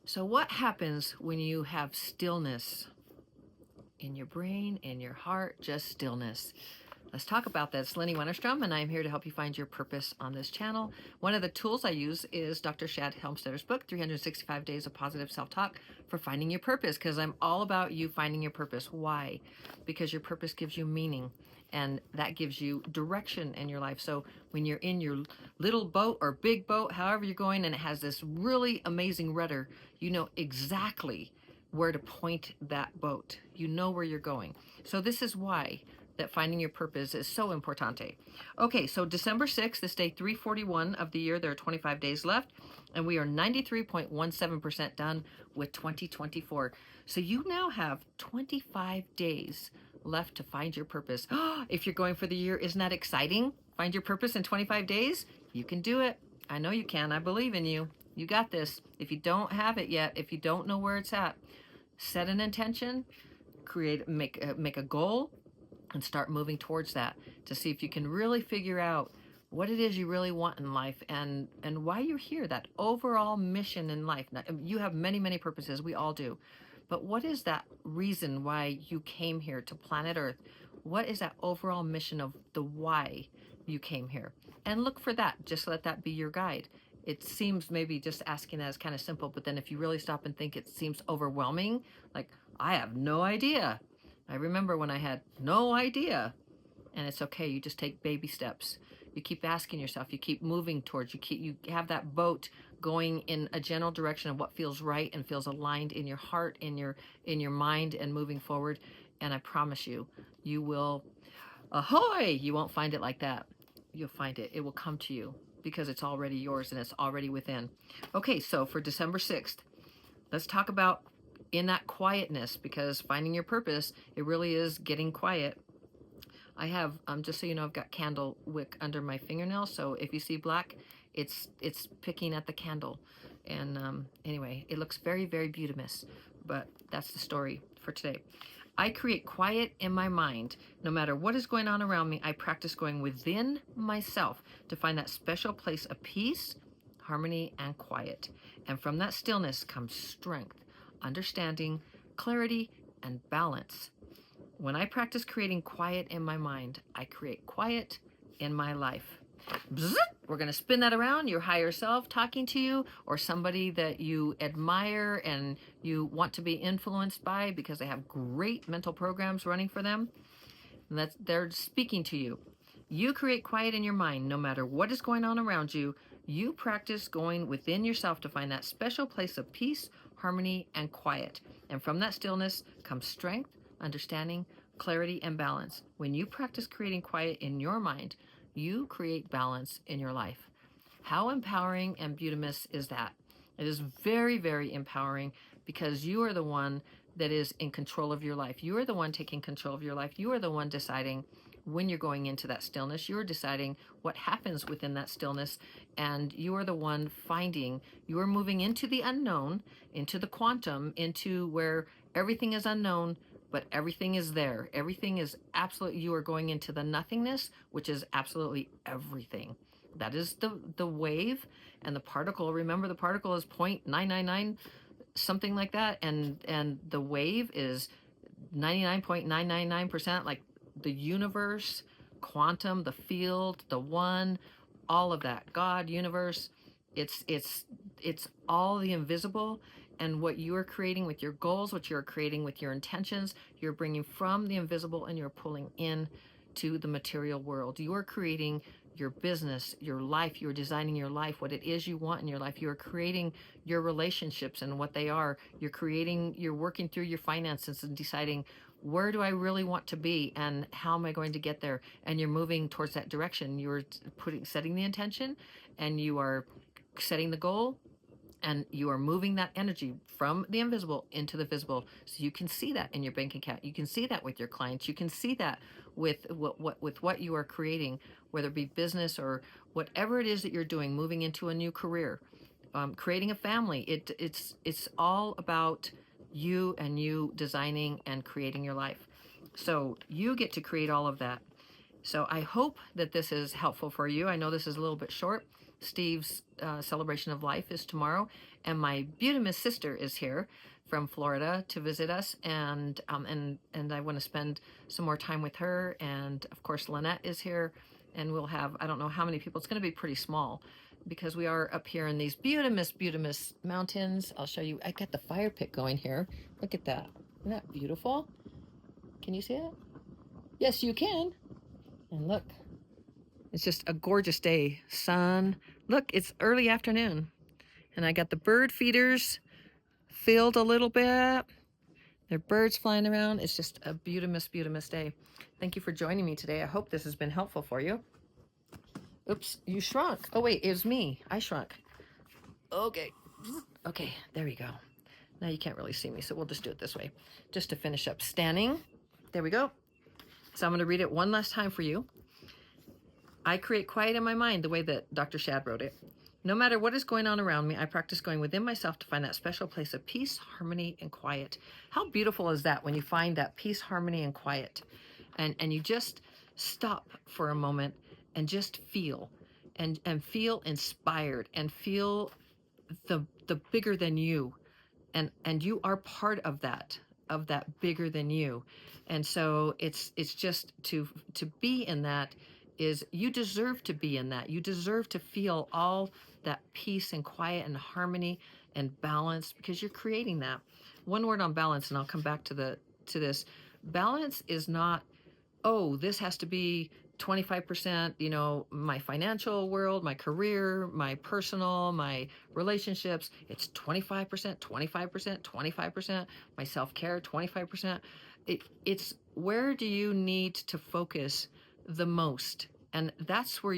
So what happens when you have stillness in your brain, in your heart, just stillness? Let's talk about that. It's Lenny Wennerstrom, and I'm here to help you find your purpose on this channel. One of the tools I use is Dr. Shad Helmstedter's book, 365 Days of Positive Self-Talk for Finding Your Purpose, because I'm all about you finding your purpose. Why? Because your purpose gives you meaning, and that gives you direction in your life. So when you're in your little boat or big boat, however you're going, and it has this really amazing rudder, you know exactly where to point that boat. You know where you're going. So this is why that finding your purpose is so importante. Okay, so December 6th, this day 341 of the year. There are 25 days left, and we are 93.17% done with 2024. So you now have 25 days left to find your purpose. If you're going for the year, isn't that exciting? Find your purpose in 25 days? You can do it. I know you can. I believe in you. You got this. If you don't have it yet, if you don't know where it's at, set an intention, make a goal, and start moving towards that to see if you can really figure out what it is you really want in life and why you're here, that overall mission in life. Now, you have many purposes, we all do, but what is that reason why you came here to planet Earth? What is that overall mission of the why you came here? And look for that. Just let that be your guide. It seems maybe just asking that is kind of simple, but then if you really stop and think, it seems overwhelming. Like, I have no idea. I remember when I had no idea, and it's okay. You just take baby steps. You keep asking yourself, you keep moving towards, you have that boat going in a general direction of what feels right and feels aligned in your heart, in your mind, and moving forward. And I promise you, you will, ahoy, you won't find it like that. You'll find it. It will come to you because it's already yours and it's already within. Okay, so for December 6th, let's talk about in that quietness, because finding your purpose, it really is getting quiet. I have, just so you know, I've got candle wick under my fingernail, so if you see black, it's picking at the candle. And anyway, it looks very beautiful, but that's the story for today. I create quiet in my mind. No matter what is going on around me, I practice going within myself to find that special place of peace, harmony, and quiet. And from that stillness comes strength, understanding, clarity, and balance. When I practice creating quiet in my mind, I create quiet in my life. Bzzz! We're going to spin that around, your higher self talking to you, or somebody that you admire and you want to be influenced by because they have great mental programs running for them. And they're speaking to you. You create quiet in your mind no matter what is going on around you. You practice going within yourself to find that special place of peace, harmony, and quiet. And from that stillness comes strength, understanding, clarity, and balance. When you practice creating quiet in your mind, you create balance in your life. How empowering and beautiful is that? It is very empowering because you are the one that is in control of your life. You are the one taking control of your life. You are the one deciding when you're going into that stillness. You're deciding what happens within that stillness, and you are the one finding, you are moving into the unknown, into the quantum, into where everything is unknown, but everything is there. Everything is absolute. You are going into the nothingness, which is absolutely everything. That is the wave and the particle. Remember, the particle is 0.999, something like that, and the wave is 99.999%, like the universe, quantum, the field, the one, all of that, God, universe. It's all the invisible. And what you are creating with your goals, what you're creating with your intentions, you're bringing from the invisible and you're pulling in to the material world. You are creating your business, your life. You're designing your life, what it is you want in your life. You're creating your relationships and what they are. You're working through your finances and deciding, where do I really want to be and how am I going to get there? And you're moving towards that direction. You're setting the intention, and you are setting the goal, and you are moving that energy from the invisible into the visible. So you can see that in your bank account. You can see that with your clients. You can see that with what you are creating, whether it be business or whatever it is that you're doing, moving into a new career, creating a family. It's all about you and you designing and creating your life. So you get to create all of that. So I hope that this is helpful for you. I know this is a little bit short. Steve's celebration of life is tomorrow, and my beautiful sister is here from Florida to visit us, and I want to spend some more time with her. And of course, Lynette is here, and we'll have, I don't know how many people. It's going to be pretty small because we are up here in these beautiful mountains. I'll show you. I got the fire pit going here. Look at that. Isn't that beautiful? Can you see it? Yes, you can. And look, it's just a gorgeous day. Sun. Look, it's early afternoon. And I got the bird feeders filled a little bit. There are birds flying around. It's just a beautiful day. Thank you for joining me today. I hope this has been helpful for you. Oops, you shrunk. Oh, wait, it was me. I shrunk. Okay. Okay, there we go. Now you can't really see me, so we'll just do it this way. Just to finish up. Standing. There we go. So I'm going to read it one last time for you. I create quiet in my mind the way that Dr. Shad wrote it. No matter what is going on around me, I practice going within myself to find that special place of peace, harmony, and quiet. How beautiful is that when you find that peace, harmony, and quiet? And you just stop for a moment and just feel and feel inspired and feel the bigger than you. And you are part of that bigger than you. And so it's just to be in that is you deserve to be in that. You deserve to feel all that peace and quiet and harmony and balance because you're creating that. One word on balance, and I'll come back to this. Balance is not, oh, this has to be 25%, you know, my financial world, my career, my personal, my relationships. It's 25%, 25%, 25%, my self-care, 25%. It's where do you need to focus the most? And that's where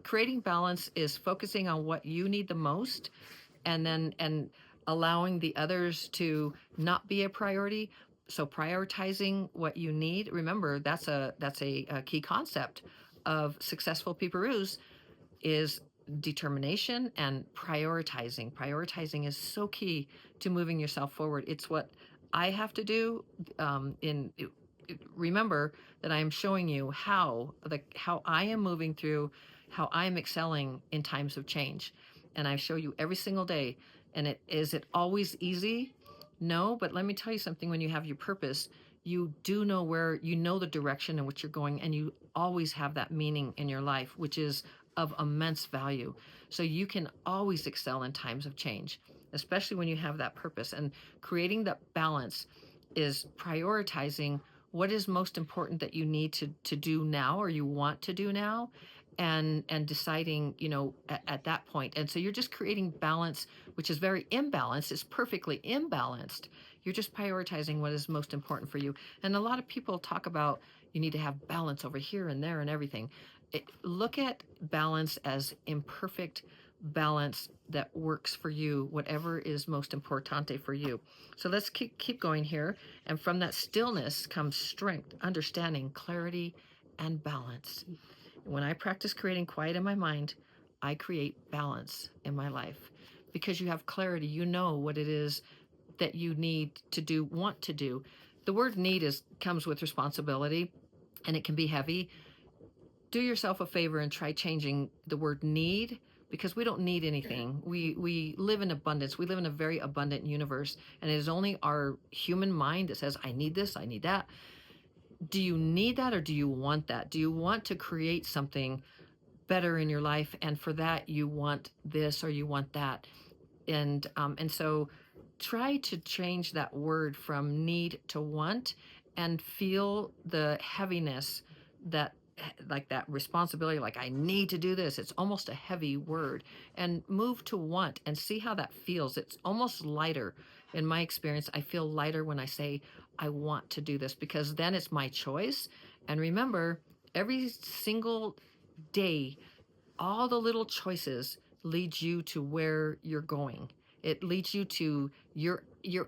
creating balance is focusing on what you need the most, and allowing the others to not be a priority. So prioritizing what you need. Remember, that's a key concept of successful peeparoos is determination and prioritizing. Prioritizing is so key to moving yourself forward. It's what I have to do. Remember that I am showing you how I am moving through, how I am excelling in times of change, and I show you every single day. And is it always easy? No, but let me tell you something. When you have your purpose, you do know where, you know the direction in which you're going, and you always have that meaning in your life, which is of immense value. So you can always excel in times of change, especially when you have that purpose. And creating that balance is prioritizing what is most important that you need to do now or you want to do now, and deciding, you know, at that point. And so you're just creating balance, which is very imbalanced. It's perfectly imbalanced. You're just prioritizing what is most important for you. And a lot of people talk about you need to have balance over here and there and everything. Look at balance as imperfect balance that works for you, whatever is most importante for you. So let's keep going here. And from that stillness comes strength, understanding, clarity, and balance. When I practice creating quiet in my mind, I create balance in my life because you have clarity. You know what it is that you need to do, want to do. The word need comes with responsibility, and it can be heavy. Do yourself a favor and try changing the word need, because we don't need anything. We live in abundance. We live in a very abundant universe, and it is only our human mind that says, I need this, I need that. Do you need that, or do you want that? Do you want to create something better in your life, and for that you want this or you want that? And so try to change that word from need to want, and feel the heaviness, that like that responsibility, like I need to do this. It's almost a heavy word. And move to want and see how that feels. It's almost lighter. In my experience, I feel lighter when I say I want to do this, because then it's my choice. And remember, every single day, all the little choices lead you to where you're going. It leads you to your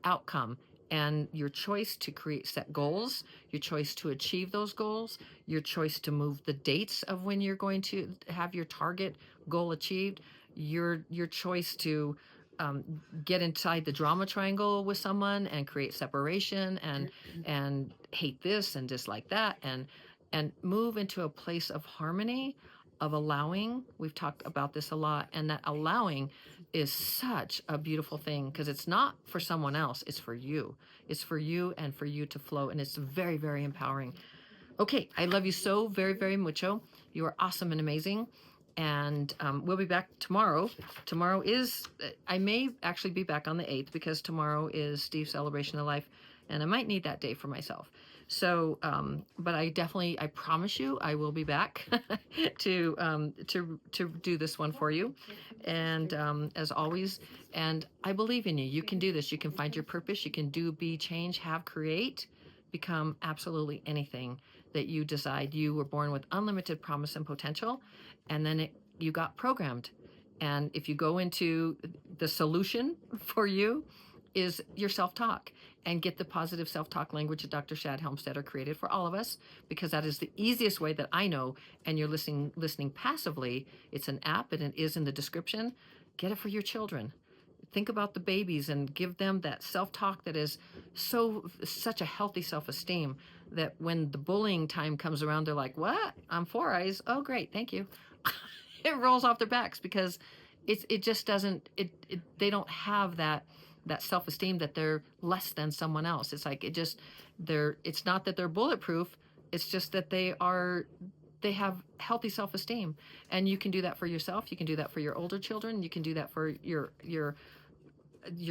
outcome, and your choice to set goals, your choice to achieve those goals, your choice to move the dates of when you're going to have your target goal achieved, your choice to get inside the drama triangle with someone and create separation and hate this and dislike that, and move into a place of harmony. of allowing. We've talked about this a lot, and that allowing is such a beautiful thing because it's not for someone else, it's for you. It's for you and for you to flow, and it's very, very empowering. Okay, I love you so very, very mucho. You are awesome and amazing. And we'll be back tomorrow. Tomorrow is, I may actually be back on the 8th because tomorrow is Steve's celebration of life, and I might need that day for myself. So, but I promise you, I will be back to do this one for you. And as always, and I believe in you. You can do this. You can find your purpose. You can do, be, change, have, create, become absolutely anything that you decide. You were born with unlimited promise and potential, and then you got programmed. And if you go into the solution for you is your self-talk, and get the positive self-talk language that Dr. Shad Helmstetter created for all of us, because that is the easiest way that I know. And you're listening passively. It's an app, and it is in the description. Get it for your children. Think about the babies and give them that self-talk that is such a healthy self-esteem that when the bullying time comes around, they're like, what? I'm 4 eyes. Oh, great. Thank you. It rolls off their backs because it just doesn't, they don't have that self-esteem that they're less than someone else. It's like, it's not that they're bulletproof. It's just that they have healthy self-esteem. And you can do that for yourself. You can do that for your older children. You can do that for your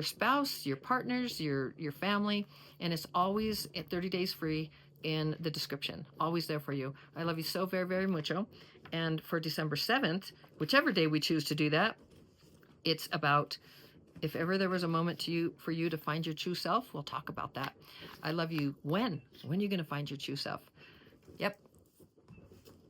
spouse, your partners, your family. And it's always at 30 days free in the description. Always there for you. I love you so very, very mucho. And for December 7th, whichever day we choose to do that, it's about, if ever there was a moment for you to find your true self, we'll talk about that. I love you. When are you going to find your true self? Yep.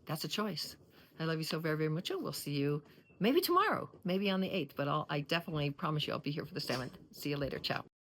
That's a choice. I love you so very, very much. We'll see you maybe tomorrow, maybe on the 8th, but I definitely promise you I'll be here for the 7th. See you later. Ciao.